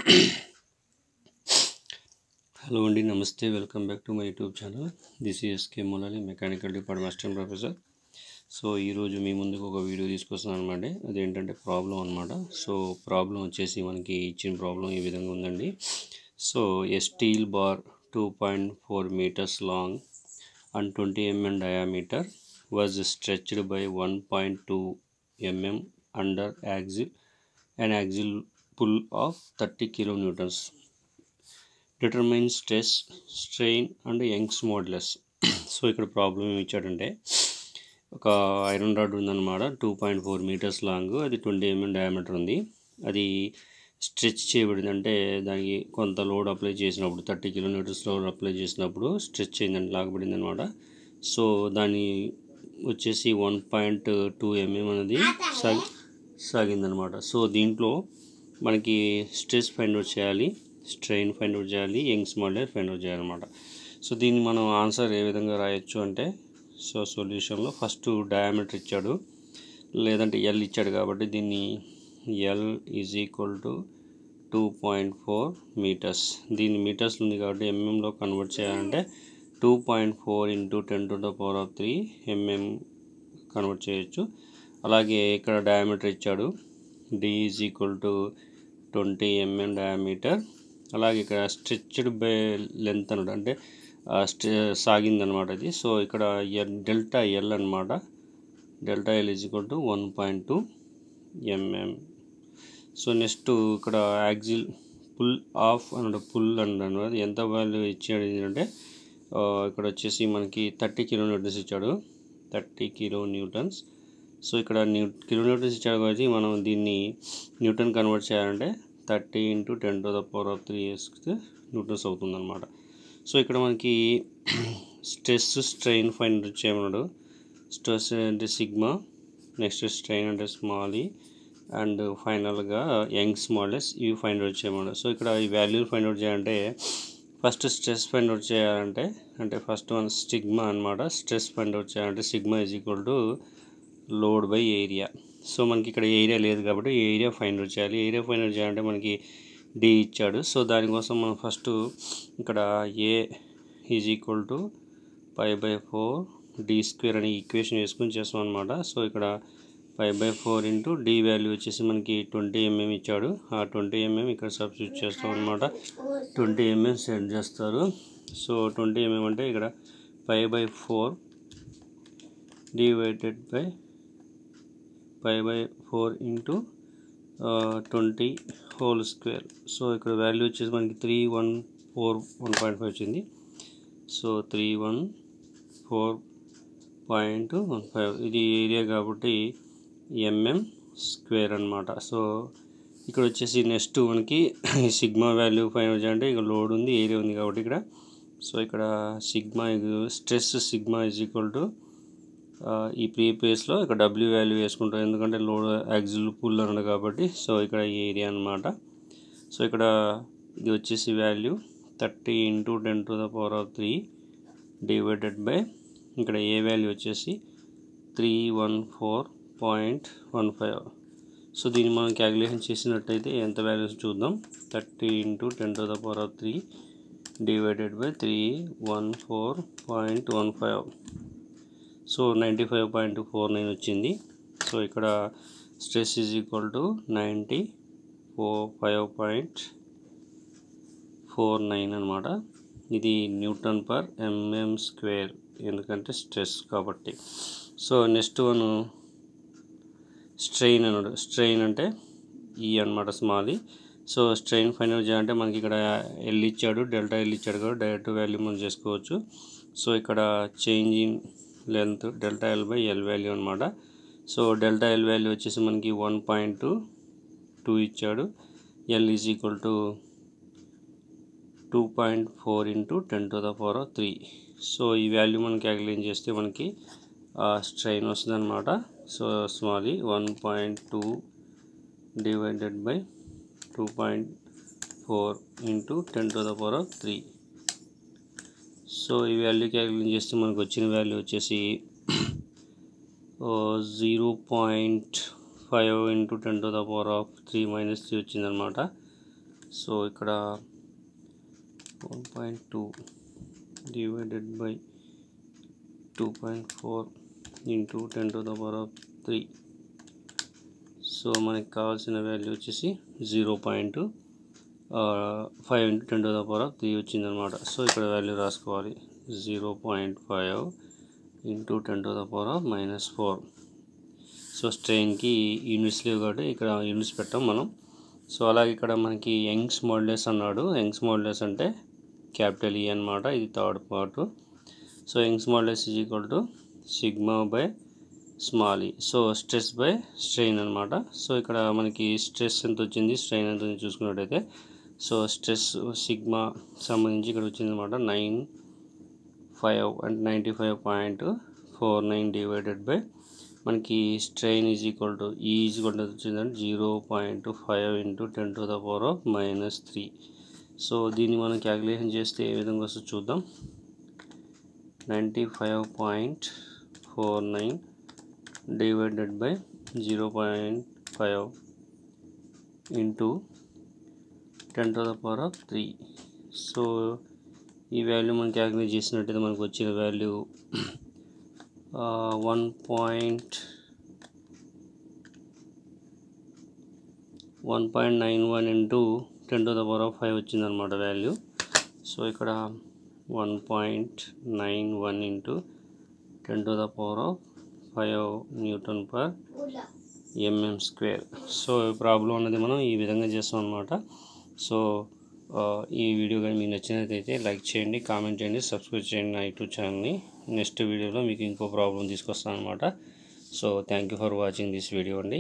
Hello అండి, నమస్తే. Welcome back to my YouTube channel. This is SK Molali, mechanical department assistant professor. So ఈరోజు మీ ముందుకు ఒక వీడియో తీసుకొస్తున్నాను అనమాట. అదేంటంటే ప్రాబ్లం అనమాట. సో ప్రాబ్లం వచ్చేసి మనకి ఇచ్చిన ప్రాబ్లం ఈ విధంగా ఉందండి. So A steel bar 2.4 meters long and 20 mm diameter was stretched by 1.2 mm under an axial pull of 30 kilonewtons. Determine stress, strain and Young's modulus. So ఇక్కడ ప్రాబ్లం ఏమి ఇచ్చాడంటే, ఒక ఐరన్ రాడ్ ఉందన్నమాట. 2.4 meters లాంగ్, అది 20 mm diameter ఉంది. అది stretch చేయబడింది, అంటే దానికి కొంత లోడ్ అప్లై చేసినప్పుడు 30 kilonewtons లోడ్ అప్లై చేసినప్పుడు స్ట్రెచ్ అయిందండి, లాగబడింది అనమాట. సో దాని వచ్చేసి 1.2 mm అనేది సాగిందనమాట. సో దీంట్లో మనకి స్ట్రెస్ ఫైండ్ అవుట్ చేయాలి, స్ట్రెయిన్ ఫైండ్ అవుట్ చేయాలి, యంగ్స్ మాడ్యులస్ ఫైండ్ అవుట్ చేయాలన్నమాట. సో దీన్ని మనం ఆన్సర్ ఏ విధంగా రాయొచ్చు అంటే, సో సొల్యూషన్లో ఫస్ట్ డయామీటర్ ఇచ్చాడు, లేదంటే ఎల్ ఇచ్చాడు కాబట్టి దీన్ని L is equal to 2.4 meters. దీన్ని మీటర్స్ ఉంది కాబట్టి ఎంఎంలో కన్వర్ట్ చేయాలంటే 2.4 × 10⁻³ mm కన్వర్ట్ చేయొచ్చు. అలాగే ఇక్కడ డయామీటర్ ఇచ్చాడు, D is equal to 20 mm diameter. అలాగే ఇక్కడ స్ట్రెచ్డ్ బై లెంత్ అన్నాడు, అంటే సాగిందనమాట అది. సో ఇక్కడ డెల్టా ఎల్ అనమాట, delta L is equal to 1.2 mm. So next ఇక్కడ యాక్సిల్ పుల్ ఆఫ్ అన్నాడు, పుల్ అన్నాడు. అది ఎంత వాల్యూ ఇచ్చాడు అంటే, ఇక్కడ వచ్చేసి మనకి 30 kilonewtons ఇచ్చాడు, 30 kilonewtons. సో ఇక్కడ kilonewtons ఇచ్చాడు కాబట్టి మనం దీన్ని న్యూటన్ కన్వర్ట్ చేయాలంటే 30 × 10⁻³ న్యూటన్స్ అవుతుందన్నమాట. సో ఇక్కడ మనకి స్ట్రెస్, స్ట్రెయిన్ ఫైండ్ అవుట్ చేయమన్నాడు. స్ట్రెస్ అంటే సిగ్మా, నెక్స్ట్ స్ట్రెయిన్ అంటే స్మాల్ ఈ, అండ్ ఫైనల్గా యంగ్స్ మాడ్యులస్, ఇవి ఫైండ్ అవుట్ చేయమన్నాడు. సో ఇక్కడ ఈ వాల్యూ ఫైండ్ అవుట్ చేయాలంటే, ఫస్ట్ స్ట్రెస్ ఫైండ్ అవుట్ చేయాలంటే, అంటే ఫస్ట్ వన్ సిగ్మా అనమాట. స్ట్రెస్ ఫైండ్ అవుట్ చేయాలంటే sigma is equal to load by area. So మనకి ఇక్కడ ఏరియా లేదు కాబట్టి ఏరియా ఫైండ్ అవుట్ చేయాలి. ఏరియా ఫైండ్ అవుట్ చేయాలంటే మనకి డి ఇచ్చాడు. సో దానికోసం మనం ఫస్ట్ ఇక్కడ ఏ ఈజ్ ఈక్వల్ టు π/4 d² అని ఈక్వేషన్ వేసుకొని చేస్తాం అనమాట. సో ఇక్కడ π/4 × డి వాల్యూ వచ్చేసి మనకి 20 mm ఇచ్చాడు. ఆ 20 mm ఇక్కడ సబ్స్టిట్యూట్ చేస్తాం అనమాట. 20 mm సెట్ చేస్తారు. సో 20 mm అంటే ఇక్కడ π/4 divided by π/4 × 20 whole square. So ఇక్కడ వాల్యూ వచ్చేసి మనకి 314.1.5 వచ్చింది. సో 314.15, ఇది ఏరియా కాబట్టి mm² అనమాట. సో ఇక్కడ వచ్చేసి నెక్స్ట్ మనకి సిగ్మా వాల్యూ ఫైండ్ అవుట్ చేయాలంటే, ఇక లోడ్ ఉంది, ఏరియా ఉంది కాబట్టి ఇక్కడ. సో ఇక్కడ sigma stress sigma is equal to ఈ ప్లేస్లో ఇక్కడ డబ్ల్యూ వాల్యూ వేసుకుంటాం, ఎందుకంటే లోడ్ యాక్సిల్ పుల్ అన్నాడు కాబట్టి. సో ఇక్కడ ఏరియా అనమాట. సో ఇక్కడ ఇది వచ్చేసి వాల్యూ 30 × 10⁻³ డివైడెడ్ బై ఇక్కడ ఏ వాల్యూ వచ్చేసి 314.15. సో దీన్ని మనం క్యాలిక్యులేషన్ చేసినట్టయితే ఎంత వాల్యూస్ చూద్దాం. 30 × 10⁻³ డివైడెడ్ బై 314.15. సో 95.49 వచ్చింది. సో ఇక్కడ స్ట్రెస్ ఈజ్ ఈక్వల్ టు 95.49 అనమాట. ఇది Nm², ఎందుకంటే స్ట్రెస్ కాబట్టి. సో నెక్స్ట్ వన్ స్ట్రెయిన్ అన్నాడు. స్ట్రెయిన్ అంటే ఈ అనమాట, స్మాల్ ఈ. సో స్ట్రెయిన్ ఫైండ్ అవుట్ చేయాలంటే మనకి ఇక్కడ ఎల్ ఇచ్చాడు, డెల్టా ఎల్ ఇచ్చాడు కాబట్టి డైరెక్ట్ వాల్యూ మనం చేసుకోవచ్చు. సో ఇక్కడ change in length delta L by L value అనమాట. సో డెల్టా ఎల్ వాల్యూ వచ్చేసి మనకి 1.2 ఇచ్చాడు. L is equal to 2.4 × 10⁻³. So ఈ వాల్యూ మనం క్యాలిక్యులేట్ చేస్తే మనకి స్ట్రెయిన్ వస్తుంది అనమాట. సో స్మాల్ ఈ 1.2 డివైడెడ్ బై 2.4 × 10⁻³. సో ఈ వాల్యూ క్యాలిక్యులేట్ చేస్తే మనకు వచ్చిన వాల్యూ వచ్చేసి 0.5 × 10⁻³ - 3 వచ్చిందనమాట. సో ఇక్కడ 1.2 divided by 2.4 into 10 to the power of 3. So మనకి కావాల్సిన వాల్యూ వచ్చేసి 0.5 into 10 to the power of 3 వచ్చిందనమాట. సో ఇక్కడ వాల్యూ రాసుకోవాలి 0.5 into 10 to the power of -4. So స్ట్రెయిన్కి యూనిట్స్ లేవు కాబట్టి ఇక్కడ యూనిట్స్ పెట్టాం మనం. సో అలాగే ఇక్కడ మనకి యంగ్స్ మాడ్యులస్ అన్నాడు. యంగ్స్ మాడ్యులస్ అంటే క్యాపిటల్ E అనమాట. ఇది third part. So Young's modulus is equal to sigma by small e. So stress by strain అనమాట. సో ఇక్కడ మనకి స్ట్రెస్ ఎంత వచ్చింది, స్ట్రెయిన్ ఎంత వచ్చింది చూసుకున్నట్టయితే, సో స్ట్రెస్ సిగ్మా సంబంధించి ఇక్కడ వచ్చింది అనమాట 95 అంటే 95.49 డివైడెడ్ బై మనకి strain is equal to E is equal to వచ్చిందంటే 0.5 into 10 to the power of -3. So దీన్ని మనం క్యాలిక్యులేషన్ చేస్తే ఏ విధంగా వస్తుందో చూద్దాం. 95.49 divided by 0.5 into 10 to the power of 3. So ఈ వాల్యూ మనం క్యాలిక్యులేట్ చేసినట్టయితే మనకు వచ్చిన value 1.91 into 10 to the power of 5 వచ్చిందనమాట వాల్యూ. సో ఇక్కడ 1.91 into 10 to the power of 5 Newton per mm square. So problem అనేది మనం ఈ విధంగా చేస్తాం అనమాట. సో ఈ వీడియో కానీ మీకు నచ్చినట్లయితే లైక్ చేయండి, కామెంట్ చేయండి, సబ్స్క్రైబ్ చేయండి నా యూట్యూబ్ ఛానల్ని. నెక్స్ట్ వీడియోలో మీకు ఇంకో ప్రాబ్లం తీసుకొస్తాను అనమాట. So thank you for watching this video అండి.